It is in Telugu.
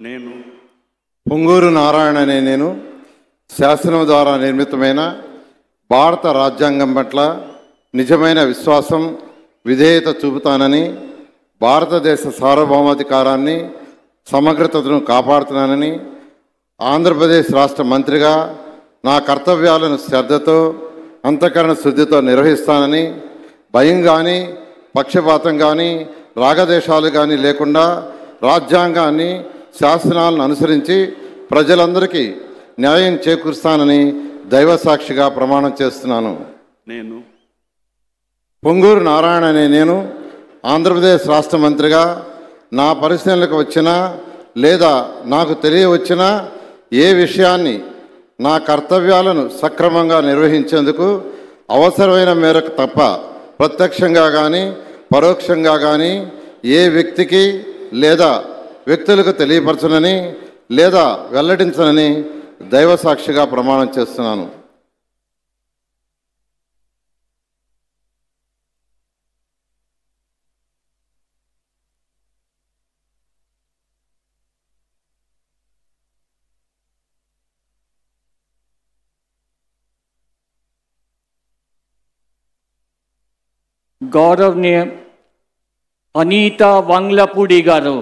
నేను పొంగూరు నారాయణ అనే నేను శాసనం ద్వారా నిర్మితమైన భారత రాజ్యాంగం పట్ల నిజమైన విశ్వాసం విధేయత చూపుతానని, భారతదేశ సార్వభౌమాధికారాన్ని సమగ్రతను కాపాడుతున్నానని, ఆంధ్రప్రదేశ్ రాష్ట్ర మంత్రిగా నా కర్తవ్యాలను శ్రద్ధతో అంతఃకరణ శుద్ధితో నిర్వహిస్తానని, భయం కానీ పక్షపాతం కానీ రాగదేశాలు కానీ లేకుండా రాజ్యాంగాన్ని శాసనాలను అనుసరించి ప్రజలందరికీ న్యాయం చేకూరుస్తానని దైవసాక్షిగా ప్రమాణం చేస్తున్నాను. నేను పొంగూరు నారాయణ అనే నేను ఆంధ్రప్రదేశ్ రాష్ట్ర మంత్రిగా నా పరిశీలనకు వచ్చినా లేదా నాకు తెలియవచ్చినా ఏ విషయాన్ని నా కర్తవ్యాలను సక్రమంగా నిర్వహించేందుకు అవసరమైన మేరకు తప్ప ప్రత్యక్షంగా కానీ పరోక్షంగా కానీ ఏ వ్యక్తికి లేదా వ్యక్తులకు తెలియపరచనని లేదా వెల్లడించనని దైవసాక్షిగా ప్రమాణం చేస్తున్నాను. గౌరవనీయ అనితా వంగ్లపూడి గారు.